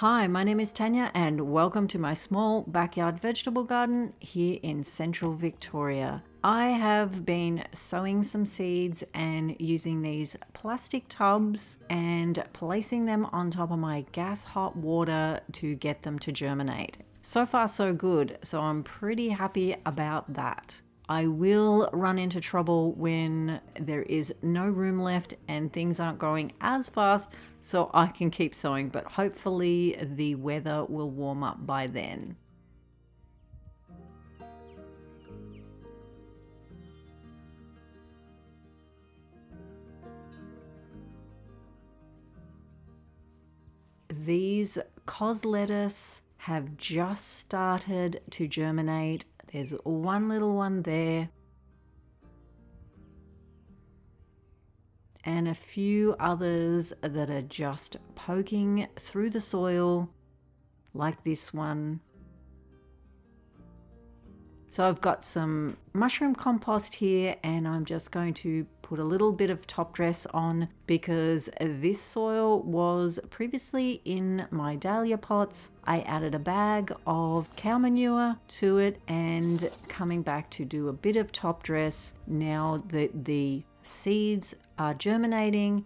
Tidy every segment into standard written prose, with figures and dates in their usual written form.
Hi, my name is Tanya and welcome to my small backyard vegetable garden here in central Victoria. I have been sowing some seeds and using these plastic tubs and placing them on top of my gas hot water to get them to germinate. So far so good, so I'm pretty happy about that. I will run into trouble when there is no room left and things aren't growing as fast, so I can keep sowing, but hopefully the weather will warm up by then. These cos lettuce have just started to germinate. There's one little one there. And a few others that are just poking through the soil, like this one. So I've got some mushroom compost here, and I'm just going to put a little bit of top dress on because this soil was previously in my dahlia pots. I added a bag of cow manure to it and coming back to do a bit of top dress now that the seeds are germinating.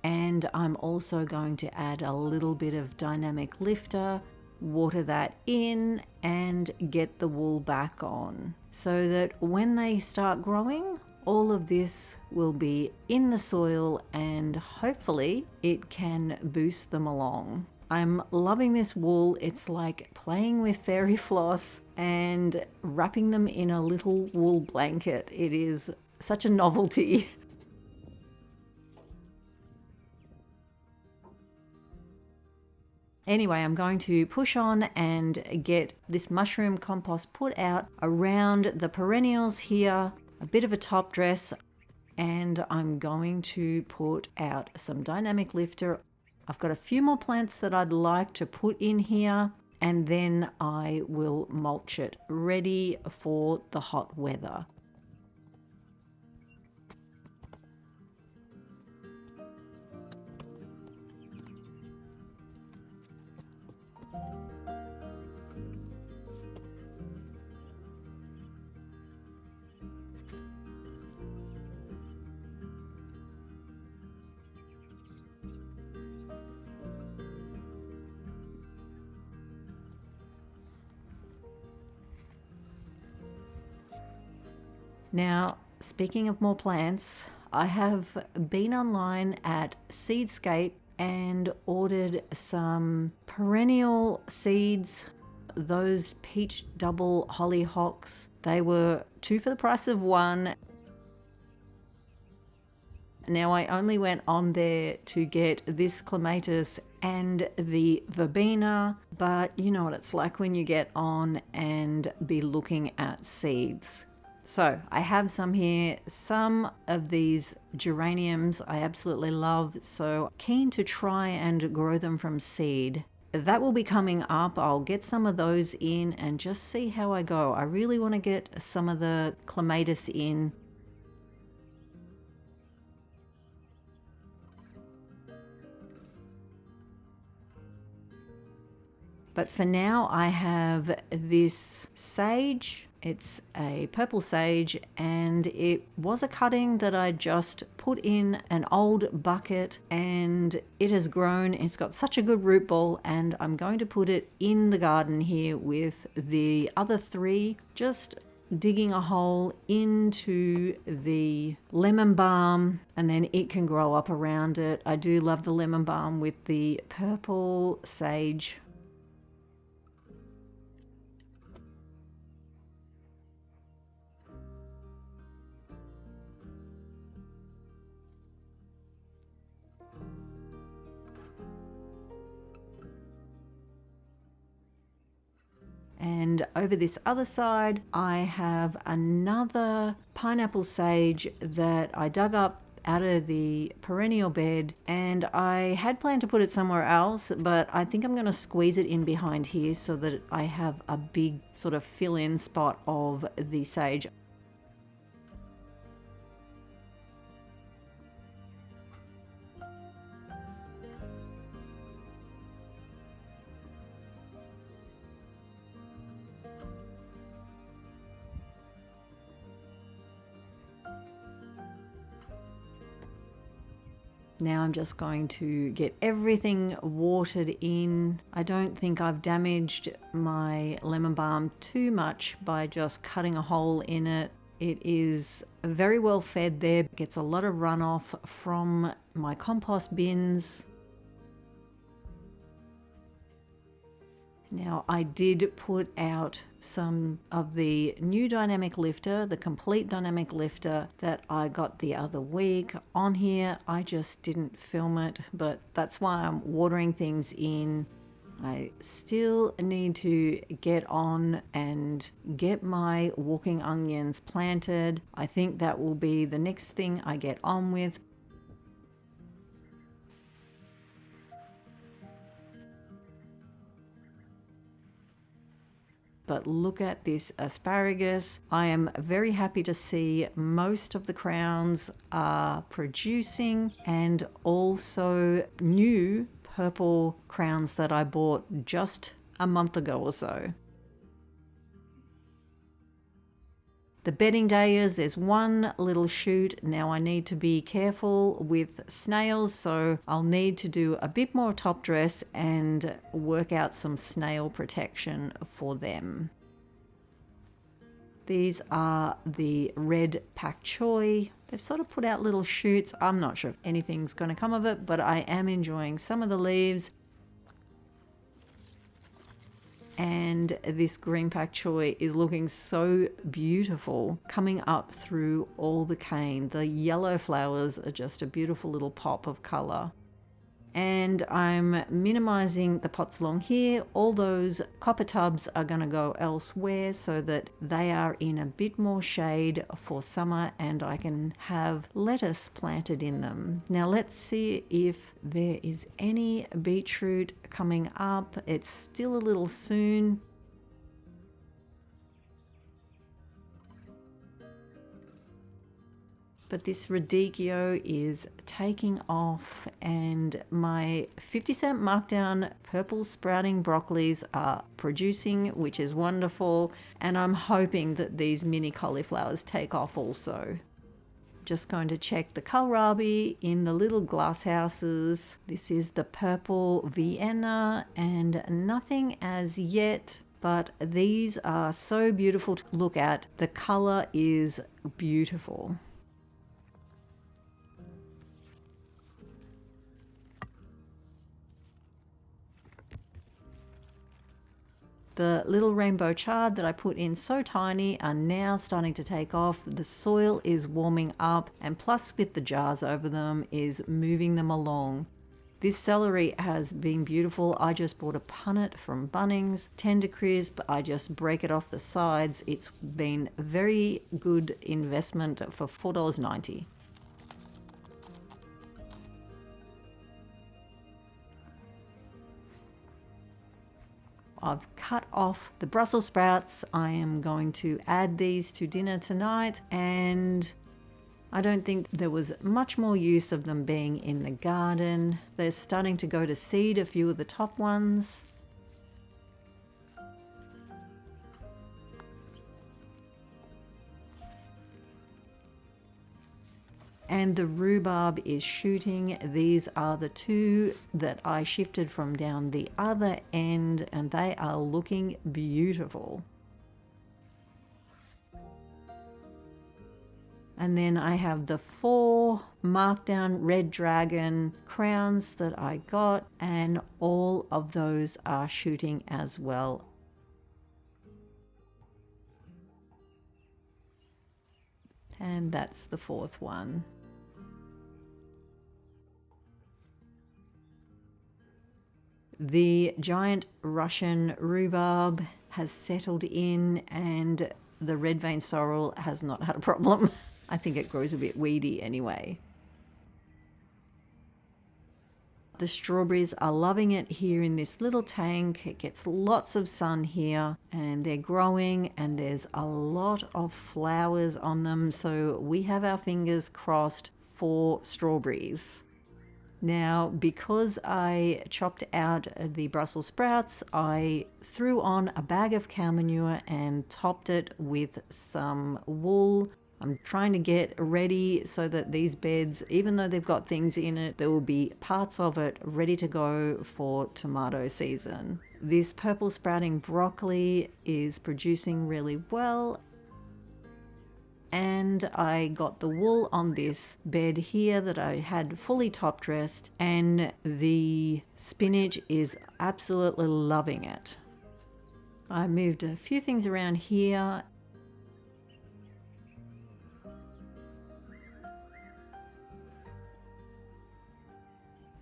And I'm also going to add a little bit of dynamic lifter, water that in and get the wool back on so that when they start growing, all of this will be in the soil and hopefully it can boost them along. I'm loving this wool. It's like playing with fairy floss and wrapping them in a little wool blanket. It is such a novelty. Anyway, I'm going to push on and get this mushroom compost put out around the perennials here, a bit of a top dress, and I'm going to put out some dynamic lifter. I've got a few more plants that I'd like to put in here, and then I will mulch it, ready for the hot weather. Now, speaking of more plants, I have been online at Seedscape and ordered some perennial seeds, those peach double hollyhocks. They were 2 for the price of 1. Now I only went on there to get this clematis and the verbena, but you know what it's like when you get on and be looking at seeds. So I have some here, some of these geraniums I absolutely love, so keen to try and grow them from seed. That will be coming up. I'll get some of those in and just see how I go. I really want to get some of the clematis in. But for now I have this sage. It's a purple sage and it was a cutting that I just put in an old bucket and it has grown. It's got such a good root ball and I'm going to put it in the garden here with the other 3, just digging a hole into the lemon balm and then it can grow up around it. I do love the lemon balm with the purple sage. And over this other side, I have another pineapple sage that I dug up out of the perennial bed and I had planned to put it somewhere else, but I think I'm going to squeeze it in behind here so that I have a big sort of fill-in spot of the sage. Now I'm just going to get everything watered in. I don't think I've damaged my lemon balm too much by just cutting a hole in it. It is very well fed there, gets a lot of runoff from my compost bins. Now I did put out some of the new dynamic lifter, the complete dynamic lifter that I got the other week on here. I just didn't film it, but that's why I'm watering things in. I still need to get on and get my walking onions planted. I think that will be the next thing I get on with. But look at this asparagus. I am very happy to see most of the crowns are producing, and also new purple crowns that I bought just a month ago or so. The bedding dahlias, there's one little shoot. Now I need to be careful with snails, so I'll need to do a bit more top dress and work out some snail protection for them. These are the red pak choi. They've sort of put out little shoots. I'm not sure if anything's going to come of it, but I am enjoying some of the leaves. And this green pak choi is looking so beautiful coming up through all the cane. The yellow flowers are just a beautiful little pop of color. And I'm minimizing the pots along here. All those copper tubs are going to go elsewhere so that they are in a bit more shade for summer and I can have lettuce planted in them. Now let's see if there is any beetroot coming up. It's still a little soon. But this radicchio is taking off, and my 50-cent markdown purple sprouting broccolis are producing, which is wonderful, and I'm hoping that these mini cauliflowers take off also. Just going to check the kohlrabi in the little glass houses. This is the purple Vienna, and nothing as yet, but these are so beautiful to look at. The color is beautiful. The little rainbow chard that I put in so tiny are now starting to take off. The soil is warming up, and plus with the jars over them is moving them along. This celery has been beautiful. I just bought a punnet from Bunnings, tender crisp. I just break it off the sides. It's been a very good investment for $4.90. I've cut off the Brussels sprouts. I am going to add these to dinner tonight, and I don't think there was much more use of them being in the garden. They're starting to go to seed, a few of the top ones. And the rhubarb is shooting. These are the two that I shifted from down the other end, and they are looking beautiful. And then I have the 4 markdown red dragon crowns that I got, and all of those are shooting as well. And that's the 4th one. The giant Russian rhubarb has settled in, and the red vein sorrel has not had a problem. I think it grows a bit weedy anyway. The strawberries are loving it here in this little tank. It gets lots of sun here, and they're growing, and there's a lot of flowers on them, so we have our fingers crossed for strawberries. Now, because I chopped out the Brussels sprouts, I threw on a bag of cow manure and topped it with some wool. I'm trying to get ready so that these beds, even though they've got things in it, there will be parts of it ready to go for tomato season. This purple sprouting broccoli is producing really well. And I got the wool on this bed here that I had fully top dressed, and the spinach is absolutely loving it. I moved a few things around here.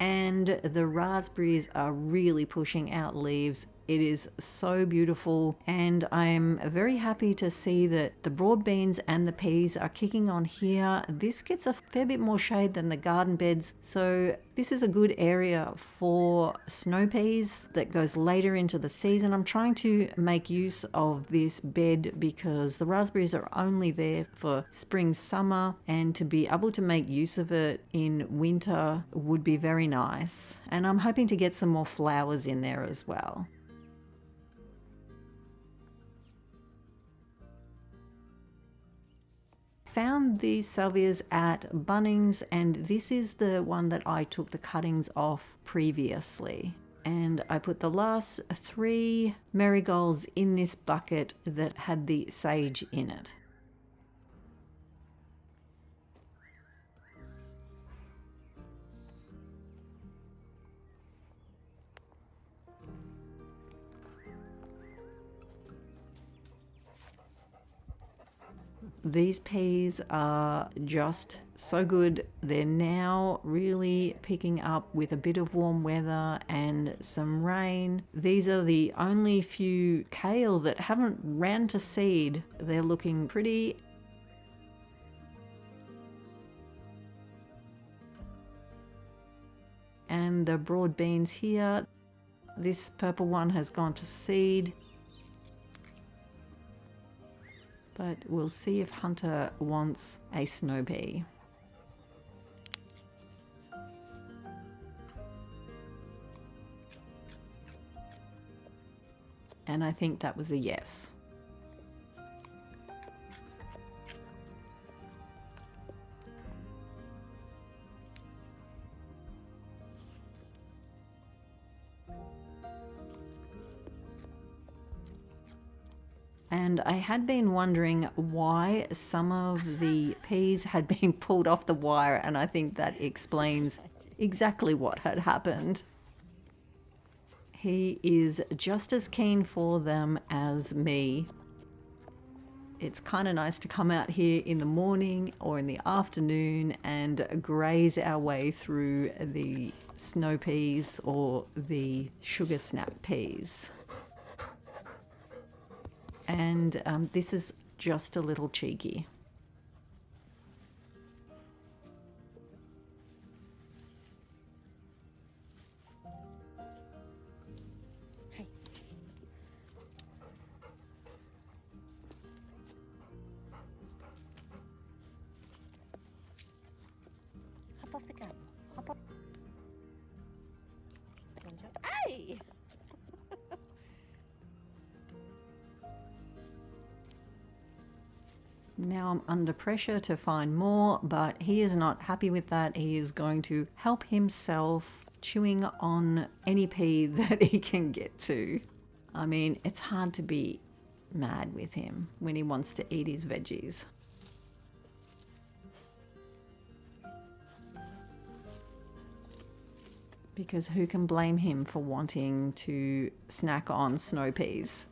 And the raspberries are really pushing out leaves. It is so beautiful, and I'm very happy to see that the broad beans and the peas are kicking on here. This gets a fair bit more shade than the garden beds, so this is a good area for snow peas that goes later into the season. I'm trying to make use of this bed because the raspberries are only there for spring, summer, and to be able to make use of it in winter would be very nice. And I'm hoping to get some more flowers in there as well. Found these salvias at Bunnings, and this is the one that I took the cuttings off previously. And I put the last 3 marigolds in this bucket that had the sage in it. These peas are just so good. They're now really picking up with a bit of warm weather and some rain. These are the only few kale that haven't ran to seed. They're looking pretty. And the broad beans here. This purple one has gone to seed. But we'll see if Hunter wants a snow pea. And I think that was a yes. And I had been wondering why some of the peas had been pulled off the wire, and I think that explains exactly what had happened. He is just as keen for them as me. It's kind of nice to come out here in the morning or in the afternoon and graze our way through the snow peas or the sugar snap peas. And this is just a little cheeky. Hey. Hop off the gun. Hop off. Hey! Now I'm under pressure to find more, but he is not happy with that. He is going to help himself, chewing on any pea that he can get to. I mean, it's hard to be mad with him when he wants to eat his veggies. Because who can blame him for wanting to snack on snow peas?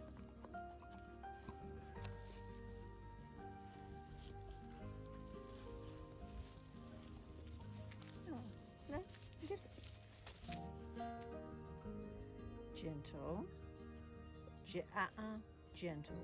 Gentle. Gentle.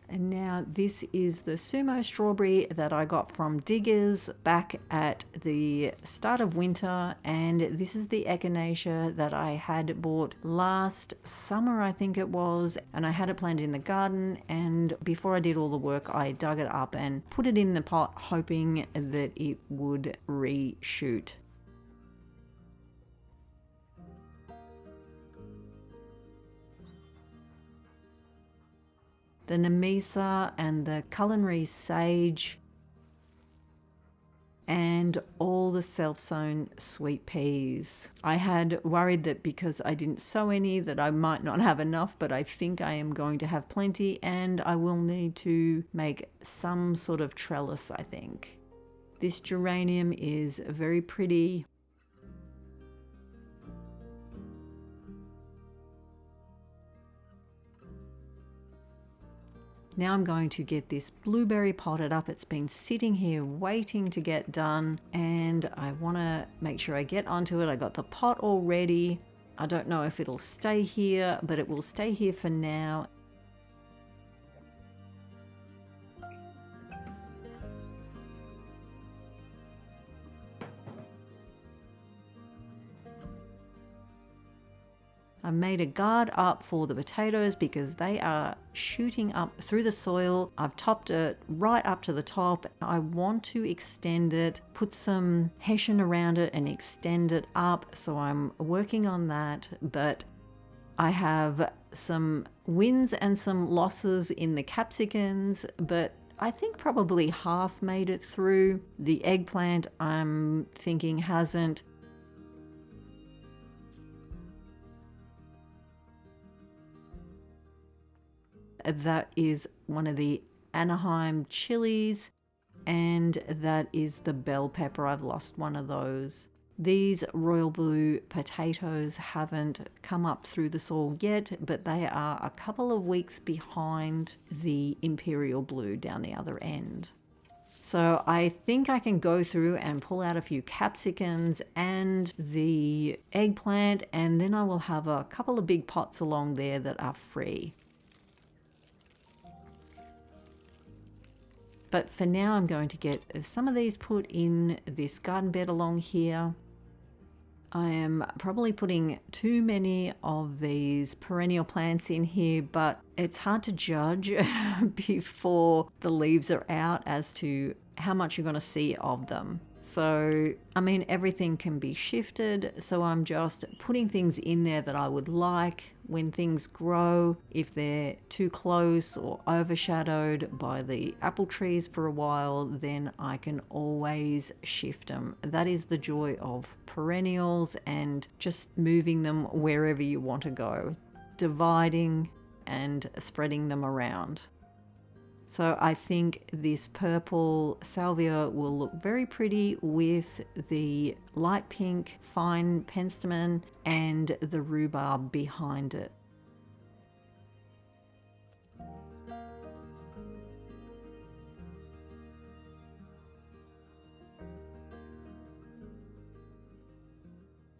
And now this is the sumo strawberry that I got from Diggers back at the start of winter, and this is the echinacea that I had bought last summer, I think it was, and I had it planted in the garden, and before I did all the work I dug it up and put it in the pot hoping that it would reshoot. the nemisa and the culinary sage, and all the self-sown sweet peas. I had worried that because I didn't sow any that I might not have enough, but I think I am going to have plenty, and I will need to make some sort of trellis, I think. This geranium is very pretty. Now I'm going to get this blueberry potted up. It's been sitting here waiting to get done, and I want to make sure I get onto it. I got the pot all ready. I don't know if it'll stay here, but it will stay here for now. I made a guard up for the potatoes because they are shooting up through the soil. I've topped it right up to the top. I want to extend it, put some hessian around it and extend it up. So I'm working on that, but I have some wins and some losses in the capsicums, but I think probably half made it through. The eggplant, I'm thinking, hasn't. That is one of the Anaheim chilies, and that is the bell pepper. I've lost one of those. These royal blue potatoes haven't come up through the soil yet, but they are a couple of weeks behind the imperial blue down the other end. So I think I can go through and pull out a few capsicums and the eggplant, and then I will have a couple of big pots along there that are free. But for now, I'm going to get some of these put in this garden bed along here. I am probably putting too many of these perennial plants in here, but it's hard to judge before the leaves are out as to how much you're going to see of them. So, I mean, everything can be shifted, so I'm just putting things in there that I would like. When things grow, if they're too close or overshadowed by the apple trees for a while, then I can always shift them. That is the joy of perennials and just moving them wherever you want to go, dividing and spreading them around. So I think this purple salvia will look very pretty with the light pink fine penstemon and the rhubarb behind it.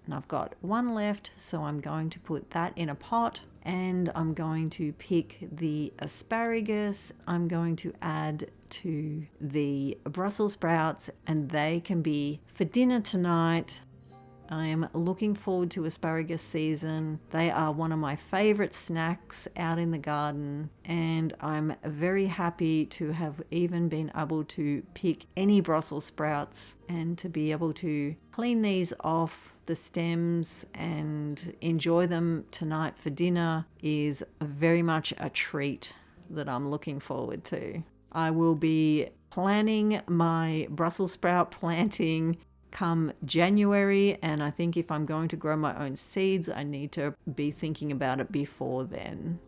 And I've got one left, so I'm going to put that in a pot, and I'm going to pick the asparagus. I'm going to add to the Brussels sprouts, and they can be for dinner tonight. I am looking forward to asparagus season. They are one of my favorite snacks out in the garden, and I'm very happy to have even been able to pick any Brussels sprouts and to be able to clean these off the stems and enjoy them tonight for dinner is very much a treat that I'm looking forward to. I will be planning my Brussels sprout planting come January, and I think if I'm going to grow my own seeds, I need to be thinking about it before then.